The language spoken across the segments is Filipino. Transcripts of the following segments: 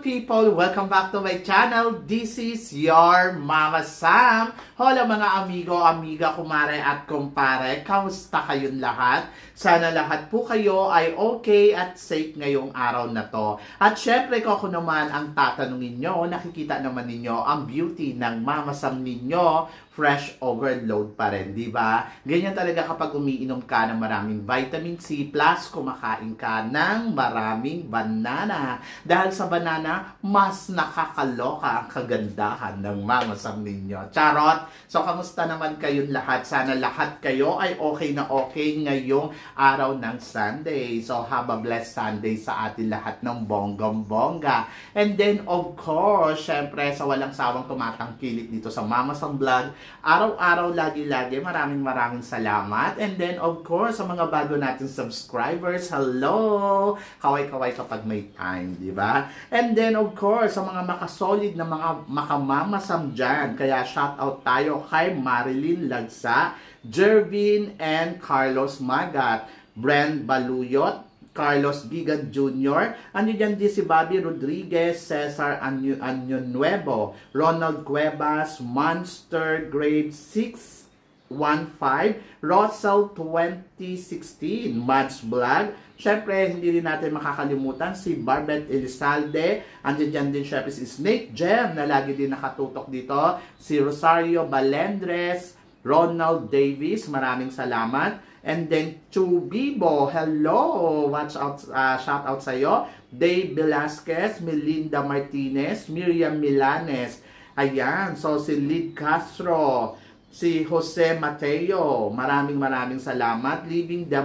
people! Welcome back to my channel. This is your Mama Sam. Hola mga amigo, amiga, kumare at kumpare. Kamusta kayong lahat? Sana lahat po kayo ay okay at safe ngayong araw na to. At syempre kung ako naman ang tatanungin nyo, nakikita naman ninyo ang beauty ng Mama Sam ninyo. Fresh overload pa rin, di ba? Ganyan talaga kapag umiinom ka ng maraming vitamin C plus kumakain ka ng maraming banana. Dahil sa banana, mas nakakaloka ang kagandahan ng Mama Sam ninyo. Charot! So, kamusta naman kayong lahat? Sana lahat kayo ay okay na okay ngayong araw ng Sunday. So, have a blessed Sunday sa atin lahat ng bonggang-bongga. And then, of course, syempre, sa walang sawang tumatangkilik dito sa Mama Sam Vlog, araw-araw, lagi-lagi, maraming salamat. And then, of course, sa mga bago nating subscribers, hello! Kaway-kaway kapag may time, di ba? And then, of course, sa mga makasolid na mga makamamasam dyan, kaya shoutout tayo kay Marilyn Lagsa, Jervin and Carlos Magat, Brent Baluyot, Carlos Bigan Jr., ano dyan din si Bobby Rodriguez, Cesar Anyo Nuevo, Ronald Cuevas, Monster Grade 615, Russell 2016, Mads Vlog. Syempre, hindi rin natin makakalimutan si Barbet Elizalde, andyan dyan din syempre si Snake Gem na lagi din nakatutok dito, si Rosario Balendres, Ronald Davis, maraming salamat. And then, Chubibo, hello! Watch out, shout out sa'yo. Dave Velasquez, Melinda Martinez, Miriam Milanes. Ayan, so si Lid Castro, si Jose Mateo, maraming salamat. Living the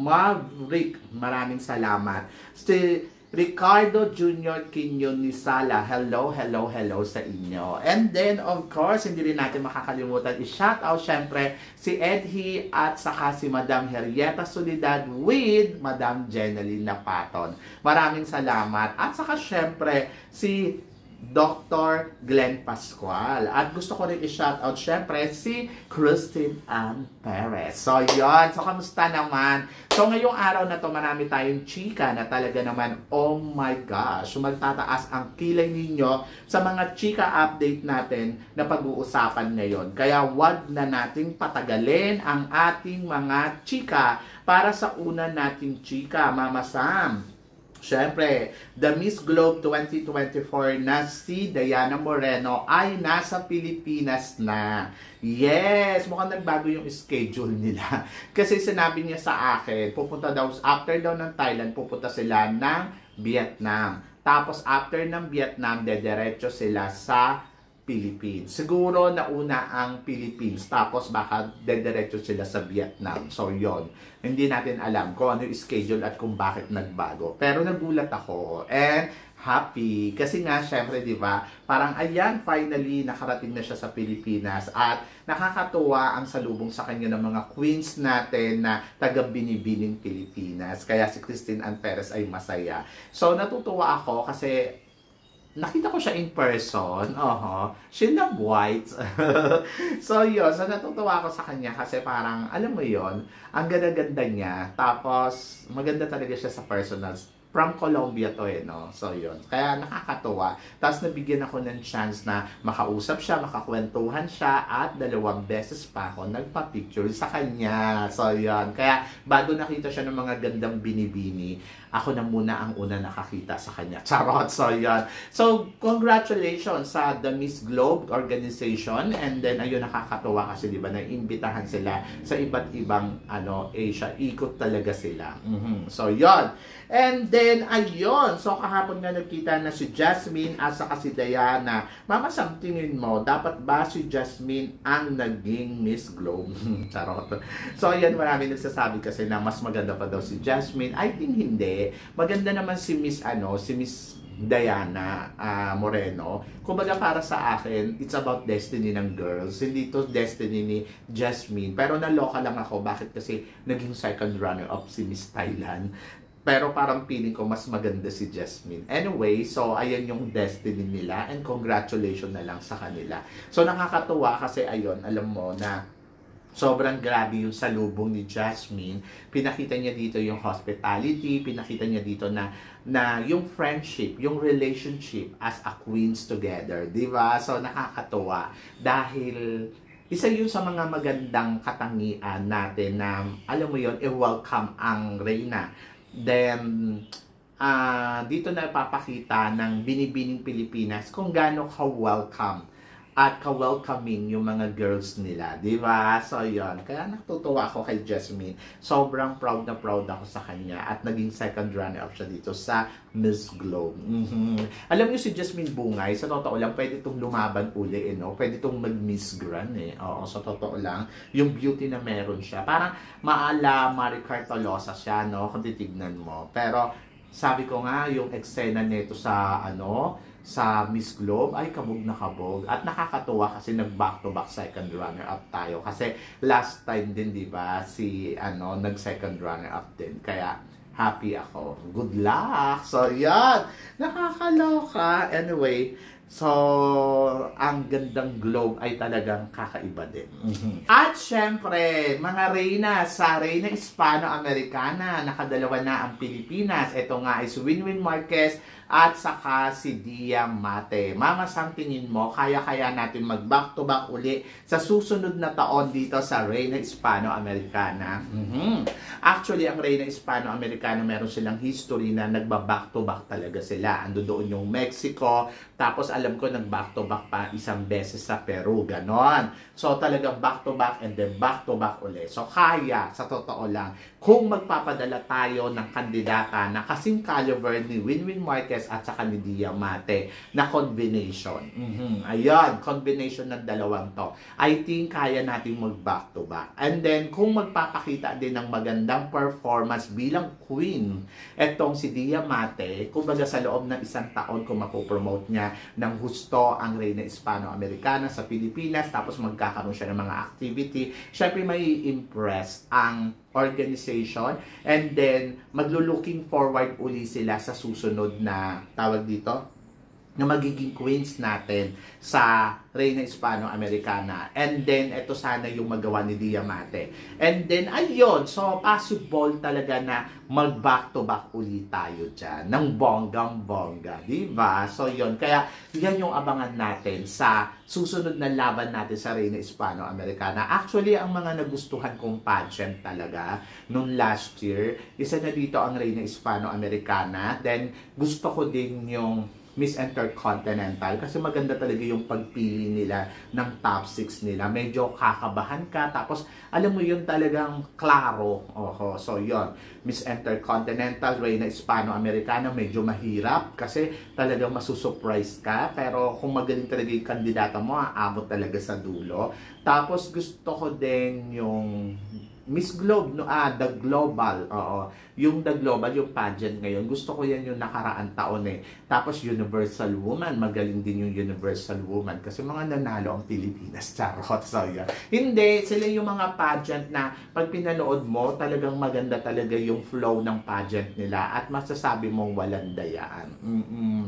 Maverick, maraming salamat. Si Ricardo Jr. Quinyon Nisala, hello sa inyo. And then, of course, hindi rin natin makakalimutan i-shout out syempre si Edhi at saka si Madam Henrietta Solidad with Madam Jeneline Napaton. Maraming salamat. At saka syempre si Dr. Glenn Pascual. At gusto ko rin i-shoutout syempre si Christine Ann Perez. So, yun. So, kamusta naman? So, ngayong araw na to marami tayong chika na talaga naman, oh my gosh, magtataas ang kilay ninyo sa mga chika update natin na pag-uusapan ngayon. Kaya, wag na nating patagalin ang ating mga chika para sa una nating chika, Mama Sam. Siyempre, the Miss Globe 2024 na si Diana Moreno ay nasa Pilipinas na. Yes! Mukhang nagbago yung schedule nila. Kasi sinabi niya sa akin, pupunta daw, after daw ng Thailand, pupunta sila ng Vietnam. Tapos after ng Vietnam, dediretso sila sa Philippines. Siguro nauna ang Philippines, tapos baka dediretso sila sa Vietnam. So, yon. Hindi natin alam kung ano yung schedule at kung bakit nagbago. Pero nagulat ako and happy. Kasi nga, syempre, di ba, parang ayan, finally, nakarating na siya sa Pilipinas at nakakatuwa ang salubong sa kanya ng mga queens natin na taga-binibining Pilipinas. Kaya si Christine Ann Perez ay masaya. So, natutuwa ako kasi nakita ko siya in person. She love white. So, yun. So, natutuwa ako sa kanya kasi parang, alam mo yon, ang ganda-ganda niya. Tapos, maganda talaga siya sa personals. From Colombia to no? So, yun. Kaya nakakatuwa. Tapos, nabigyan ako ng chance na makausap siya, makakwentuhan siya, at 2 beses pa ako nagpa-picture sa kanya. So, yun. Kaya, bago nakita siya ng mga gandang binibini, ako na muna ang una nakakita sa kanya. Charot! So, yun. So, congratulations sa The Miss Globe organization. And then, ayun, nakakatuwa kasi, di ba, naimbitahan sila sa iba't ibang, Asia. Ikot talaga sila. So, yun. And then, ayun. So, kahapon nga nagkita na si Jasmine at saka si Diana. Mama, tingin mo, dapat ba si Jasmine ang naging Miss Globe? Charot. So, ayun, marami nagsasabi kasi na mas maganda pa daw si Jasmine. I think hindi. Maganda naman si Miss Diana Moreno. Kumbaga para sa akin, it's about destiny ng girls. Hindi to destiny ni Jasmine. Pero naloka lang ako. Bakit? Kasi naging second runner-up si Miss Thailand. Pero parang feeling ko mas maganda si Jasmine. Anyway, so ayan yung destiny nila and congratulations na lang sa kanila. So nakakatuwa kasi ayun, alam mo na Sobrang grabe yung salubong ni Jasmine. Pinakita niya dito yung hospitality, pinakita niya dito na yung friendship, yung relationship as a queens together, di ba? So nakakatuwa dahil isa yun sa mga magandang katangian natin na, alam mo yun, i-welcome ang Reyna. Then, dito na papakita ng Binibining Pilipinas kung gaano ka-welcome at ka-welcoming yung mga girls nila, di ba? So, yun. Kaya natutuwa ako kay Jasmine. Sobrang proud na proud ako sa kanya at naging second runner-up siya dito sa Miss Globe. Alam niyo si Jasmine Bungay, sa totoo lang, pwede itong lumaban uli, no? Pwede itong mag-Miss Grand, eh. Oo, sa totoo lang. Yung beauty na meron siya. Parang maala Maricar Tolosa siya, no? Kung titignan mo. Pero, sabi ko nga, yung eksena nito sa, sa Miss Globe ay kabog na kabog at nakakatuwa kasi nag back to back second runner up tayo kasi last time din, di ba, si nag second runner up din, kaya happy ako, good luck. So yan, nakakaloka. Anyway, so ang gandang Globe ay talagang kakaiba din. At syempre, mga Reyna, sa Reyna Hispano-Americana, nakadalawa na ang Pilipinas. Ito nga is Winwin Marquez at saka si Dia Mate. Mama Sam, tingin mo, kaya-kaya natin mag-back-to-back uli sa susunod na taon dito sa Reyna Hispano-Americana? Actually, ang Reyna Hispano-Americana, meron silang history na nagba-back-to-back talaga sila. Ando doon yung Mexico, tapos alam ko nag-back-to-back pa isang beses sa Peru, ganon. So talagang back-to-back and then back-to-back uli. So kaya, sa totoo lang, kung magpapadala tayo ng kandidata na kasing caliber ni Winwin Marquez at saka ni Dia Mate na combination. Ayan, combination ng dalawang to. I think kaya natin mag-back to back. And then, kung magpapakita din ng magandang performance bilang queen, etong si Dia Mate, kumbaga sa loob ng isang taon, kung mapopromote niya ng husto ang Reyna Hispano-Americana sa Pilipinas, tapos magkakaroon siya ng mga activity, syempre may impress ang organization, and then maglo-looking forward uli sila sa susunod na tawag dito na magiging queens natin sa Reyna Hispano-Americana. And then, ito sana yung magawa ni Dia Mate. And then, ayun, so possible talaga na mag-back-to-back ulit tayo dyan ng bonggang-bongga, diba? So, yun. Kaya, yan yung abangan natin sa susunod na laban natin sa Reyna Hispano-Americana. Actually, ang mga nagustuhan kong pageant talaga nung last year, isa na dito ang Reyna Hispano-Americana. Then, gusto ko din yung Miss Intercontinental kasi maganda talaga yung pagpili nila ng top 6 nila. Medyo kakabahan ka, tapos alam mo yun, talagang klaro. So yun, Miss Intercontinental, Reyna Hispano-Americana, medyo mahirap kasi talagang masusurprise ka, pero kung magaling talaga yung kandidata mo, aabot talaga sa dulo. Tapos gusto ko din yung Miss Globe, The Global. Yung The Global, yung pageant ngayon. Gusto ko yan yung nakaraan taon eh. Tapos Universal Woman, magaling din yung Universal Woman kasi mga nanalo ang Pilipinas. Charot. So, yan. Hindi, sila yung mga pageant na pag pinanood mo, talagang maganda talaga yung flow ng pageant nila at masasabi mong walang dayaan.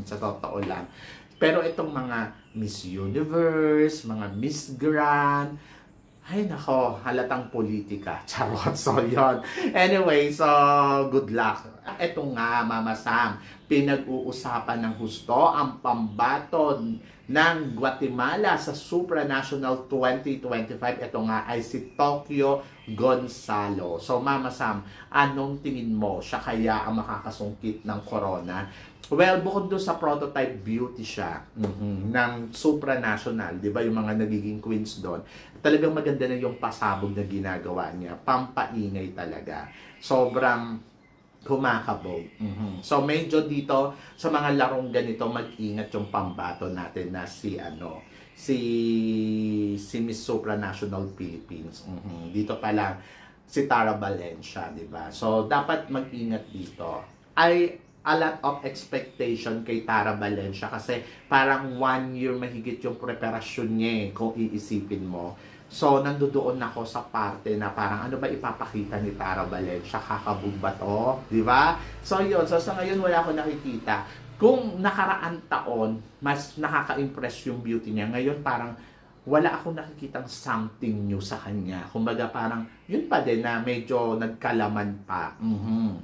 Sa totoo lang. Pero itong mga Miss Universe, mga Miss Grand, ay nako, halatang politika. Charot. So, yun. Anyway, so, good luck. Ito nga, Mama Sam, pinag-uusapan ng husto ang pambaton ng Guatemala sa Supranational 2025. Ito nga ay si Tokyo Gonzalo. So, Mama Sam, anong tingin mo? Siya kaya ang makakasungkit ng corona? Well, bukod doon sa prototype beauty siya ng supranational, di ba, yung mga nagiging queens doon, talagang maganda na yung pasabog na ginagawa niya. Pampaingay talaga. Sobrang kumakabog. So, medyo dito, sa mga larong ganito, mag-ingat yung pambato natin na si Miss Supranational Philippines. Dito pa lang, si Tara Valencia, di ba? So, dapat mag-ingat dito. A lot of expectation kay Tara Valencia kasi parang 1 year mahigit yung preparasyon niya kung iisipin mo. So, nandoon ako sa parte na parang ano ba ipapakita ni Tara Valencia? Kakabog ba to? Di ba? So, yun. So, sa ngayon wala ako nakikita. Kung nakaraan taon, mas nakaka-impress yung beauty niya. Ngayon parang wala akong nakikitang something new sa kanya. Kumbaga parang yun pa din na medyo nagkalaman pa.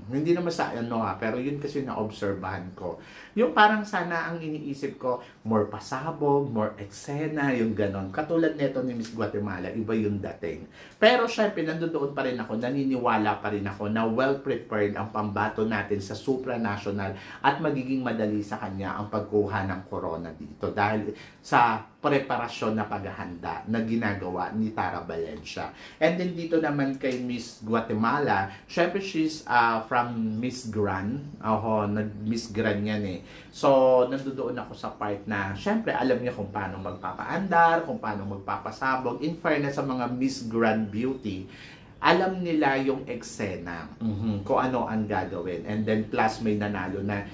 Hindi naman sa ano pero yun kasi na-obserbahan ko. Yung parang sana ang iniisip ko, more pasabog, more eksena, yung ganon. Katulad nito ni Miss Guatemala, iba yung dating. Pero syempre, nandoon pa rin ako, naniniwala pa rin ako na well-prepared ang pambato natin sa supranational at magiging madali sa kanya ang pagkuha ng corona dito. Dahil sa preparasyon na paghahanda na ginagawa ni Tara Valencia. And then dito naman kay Miss Guatemala, syempre she's from Miss Grand. Nag-Miss Grand yan eh. So, nandoon ako sa part na, syempre, alam niya kung paano magpapaandar, kung paano magpapasabog. In fairness sa mga Miss Grand Beauty, alam nila yung eksena, kung ano ang gagawin. And then plus may nanalo na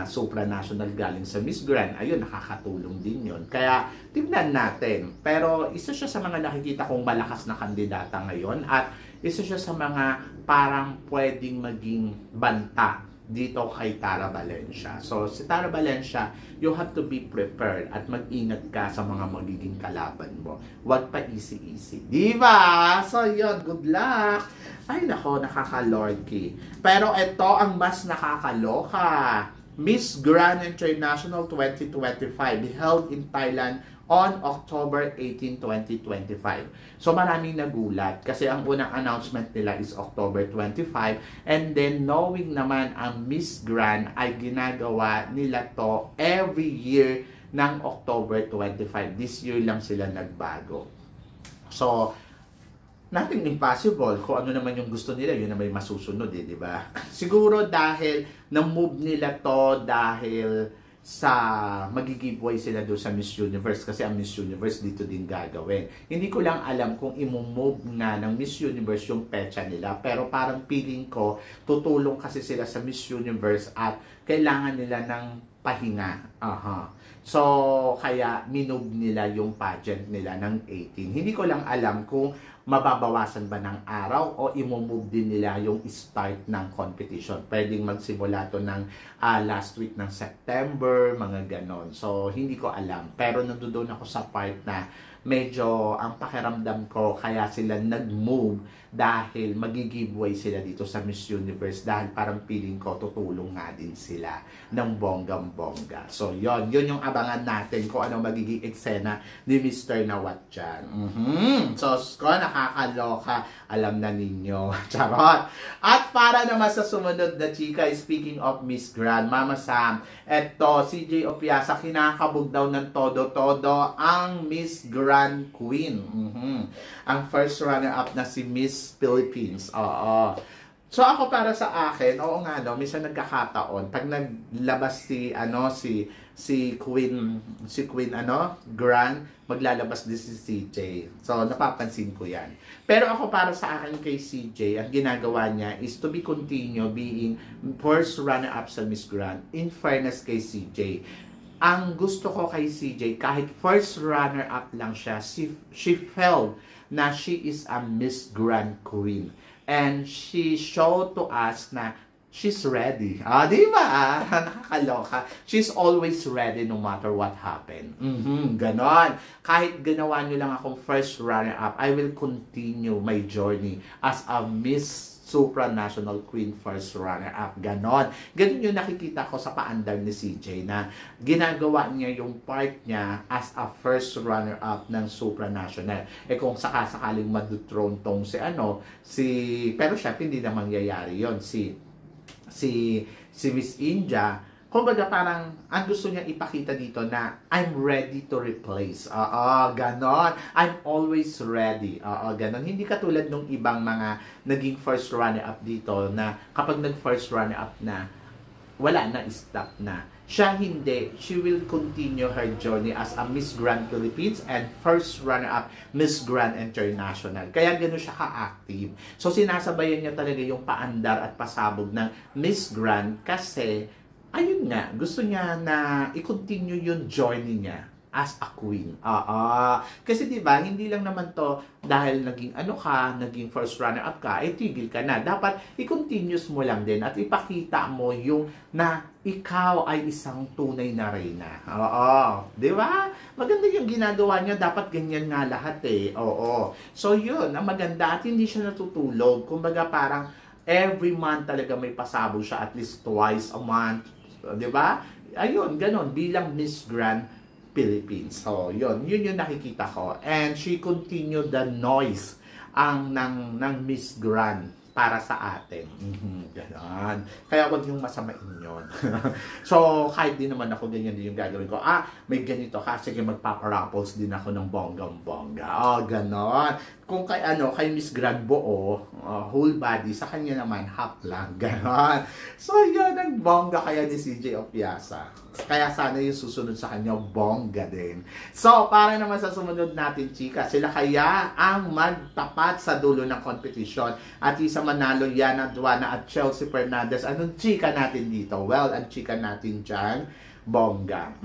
supranational galing sa Miss Grand. Ayun, nakakatulong din yun. Kaya tignan natin. Pero isa siya sa mga nakikita kong malakas na kandidata ngayon at isa siya sa mga parang pwedeng maging banta dito kay Tara Valencia. So, si Tara Valencia, you have to be prepared at mag-ingat ka sa mga magiging kalaban mo. Huwag pa easy-easy. Diba? So, yun. Good luck. Ay, nako, nakaka-lorky. Pero ito ang mas nakakaloka. Miss Grand International 2025 held in Thailand on October 18, 2025. So maraming nagulat kasi ang unang announcement nila is October 25 and then knowing naman ang Miss Grand ay ginagawa nila to every year ng October 25. This year lang sila nagbago. So, nothing impossible. Kung ano naman yung gusto nila, yun na may masusunod di ba? Siguro dahil na-move nila to dahil sa magigiveaway sila doon sa Miss Universe kasi ang Miss Universe dito din gagawin. Hindi ko lang alam kung i-move nga ng Miss Universe yung pecha nila pero parang feeling ko tutulong kasi sila sa Miss Universe at kailangan nila ng pahinga. So, kaya minove nila yung pageant nila ng 18. Hindi ko lang alam kung mababawasan ba ng araw o i-move din nila yung start ng competition. Pwedeng magsimula to ng last week ng September, mga ganon. So, hindi ko alam. Pero nandoon ako sa part na medyo ang pakiramdam ko kaya sila nag-move dahil magigiveaway sila dito sa Miss Universe dahil parang feeling ko tutulong nga din sila ng bonggang-bongga. So, yun yung abangan natin kung ano magiging eksena ni Mr. Nawat dyan. So, nakakaloka. Alam na ninyo. Charot! At para naman sa sumunod na chika, speaking of Miss Grand, Mama Sam, eto, CJ Opiasa, kinakabog daw ng todo-todo ang Miss Grand Queen. Ang first runner-up na si Miss Philippines. So ako para sa akin, oo nga no, minsan nagkakataon pag naglabas si Queen Grand, maglalabas din si CJ. So napapansin ko 'yan. Pero ako para sa akin kay CJ, ang ginagawa niya is to be continue being first runner-up sa Miss Grand. In fairness kay CJ, ang gusto ko kay CJ, kahit first runner-up lang siya, she felt na she is a Miss Grand Queen. And she showed to us na she's ready. Di ba? Nakakaloka. She's always ready no matter what happen. Ganon. Kahit ganawa nyo lang akong first runner-up, I will continue my journey as a Miss Supranational Queen first runner-up. Ganon. Ganon yung nakikita ko sa paandar ni CJ na ginagawa niya yung part niya as a first runner-up ng Supranational. Kung sakasakaling maduthrone tong pero syempre hindi na mangyayari yon si Miss India. Kumbaga parang ang gusto niya ipakita dito na I'm ready to replace. Ganon. I'm always ready. Ganon. Hindi katulad nung ibang mga naging first runner-up dito na kapag nag-first runner-up na, wala na, stop na. Siya hindi. She will continue her journey as a Miss Grand Philippines and first runner-up Miss Grand International. Kaya gano'n siya ka-active. So sinasabayan niya talaga yung paandar at pasabog ng Miss Grand kasi ayun nga, gusto niya na i-continue yung journey niya as a queen. Kasi diba, hindi lang naman to dahil naging first runner-up ka, tigil ka na. Dapat i-continuous mo lang din at ipakita mo yung na ikaw ay isang tunay na reyna. Oo. Di ba? Maganda yung ginagawa niya. Dapat ganyan nga lahat eh. Oo. So yun, ang maganda at hindi siya natutulog. Kumbaga parang every month talaga may pasabog siya at least twice a month. Di ba? Ayun, ganon. Bilang Miss Grand Philippines. So yun yung nakikita ko. And she continued the noise ng Miss Grand para sa atin. Ganon. Kaya wag yung masamain yun. So, kahit din naman ako, ganyan din yung gagawin ko. May ganito ka, sige magpaparapples din ako ng bonggang-bongga. Ganon. Kung kay Miss Grand buo, whole body, sa kanya naman half lang. Ganon. So, yun ang bongga kaya ni CJ Opiasa. Kaya sana yung susunod sa kanya, bongga din. So, para naman sa sumunod natin, chika, sila kaya ang magtapat sa dulo ng competition. At isa Manalo, Yana Aduana at Chelsea Fernandez. Anong chika natin dito? Well, ang chika natin dyan, bongga.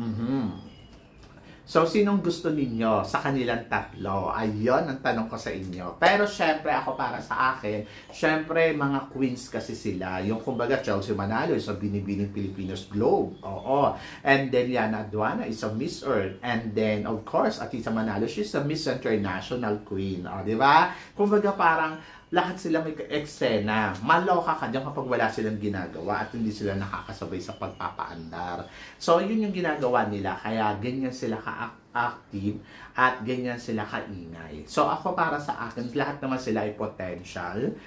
So, sinong gusto ninyo sa kanilang tatlo? Ayun ang tanong ko sa inyo. Pero syempre, ako para sa akin, syempre, mga queens kasi sila. Yung kumbaga, Chelsea Manalo is a binibining Pilipinas Globe. Oo. And then, Yana Aduana is a Miss Earth. And then, of course, Atisa Manalo, she's a Miss International Queen. O, di ba? Kumbaga, parang lahat sila may eksena. Maloka ka dyan kapag wala silang ginagawa at hindi sila nakakasabay sa pagpapaandar. So, yun yung ginagawa nila. Kaya, ganyan sila ka-active at ganyan sila kaingay. So, ako para sa akin, lahat naman sila ay potential.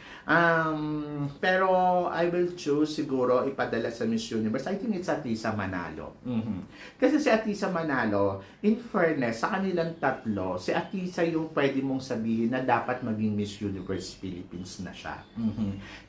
Pero, I will choose siguro ipadala sa Miss Universe. I think it's Atisa Manalo. Kasi si Atisa Manalo, in fairness, sa kanilang tatlo, si Atisa yung pwede mong sabihin na dapat maging Miss Universe Philippines na siya.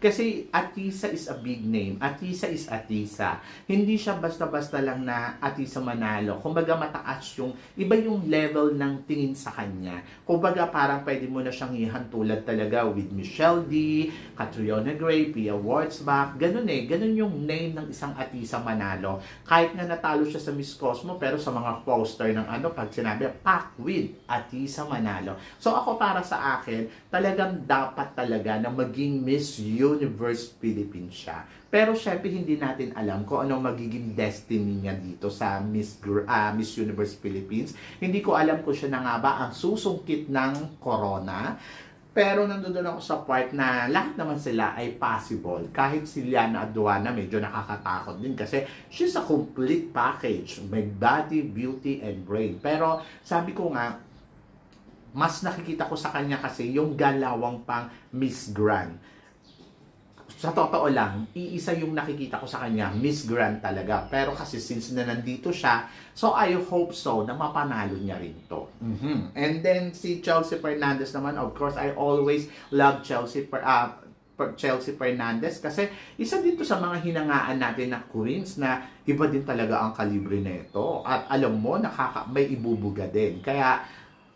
Kasi Atisa is a big name. Atisa is Atisa. Hindi siya basta-basta lang na Atisa Manalo. Kumbaga mataas yung, iba yung level ng tingin sa kanya. Kumbaga parang pwede mo na siyang ihantulad talaga with Michelle D, Catriona Gray, Pia Wurtzbach, ganun ganun yung name ng isang Atisa Manalo. Kahit na natalo siya sa Miss Cosmo, pero sa mga poster ng pag sinabi, pack with Atisa Manalo. So ako para sa akin, talagang dapat talaga na maging Miss Universe Philippines siya. Pero syempre hindi natin alam kung anong magiging destiny niya dito sa Miss Universe Philippines. Hindi ko alam kung siya na nga ba ang susungkit ng corona. Pero nandun ako sa part na lahat naman sila ay possible. Kahit si Yana Aduana medyo nakakatakot din kasi she's a complete package. May body, beauty, and brain. Pero sabi ko nga, mas nakikita ko sa kanya kasi yung galawang pang Miss Grand. Sa totoo lang, iisa yung nakikita ko sa kanya, Miss Grand talaga. Pero kasi since na nandito siya, so I hope so na mapanalo niya rin to. And then si Chelsea Fernandez naman, of course, I always love Chelsea Fernandez kasi isa din to sa mga hinangaan natin na queens na iba din talaga ang kalibre nito. At alam mo, may ibubuga din. Kaya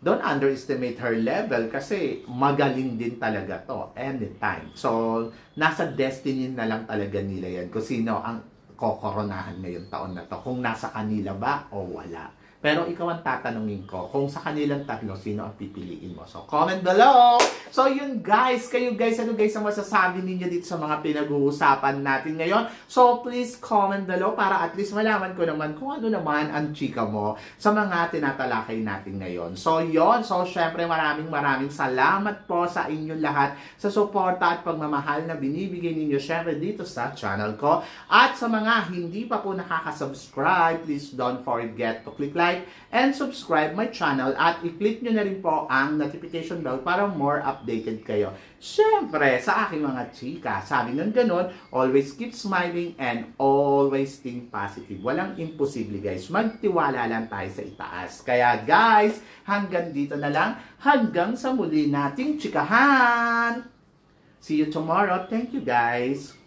don't underestimate her level kasi magaling din talaga to anytime. So, nasa destiny na lang talaga nila yan kung sino ang kokoronahan ngayong taon na to. Kung nasa kanila ba o wala. Pero ikaw ang tatanungin ko, kung sa kanilang tatlo, sino ang pipiliin mo? So, comment below! So, yun guys, kayo guys, ano guys ang masasabi ninyo dito sa mga pinag-uusapan natin ngayon? So, please comment below para at least malaman ko naman kung ano naman ang chika mo sa mga tinatalakay natin ngayon. So, yun. So, syempre maraming salamat po sa inyo lahat sa suporta at pagmamahal na binibigay ninyo syempre dito sa channel ko. At sa mga hindi pa po nakaka-subscribe, please don't forget to click like and subscribe my channel at i-click nyo na rin po ang notification bell para more updated kayo. Siyempre, sa aking mga chika, sabi ng ganun, always keep smiling and always think positive. Walang imposible guys. Magtiwala lang tayo sa itaas. Kaya guys, hanggang dito na lang. Hanggang sa muli nating chikahan. See you tomorrow. Thank you guys.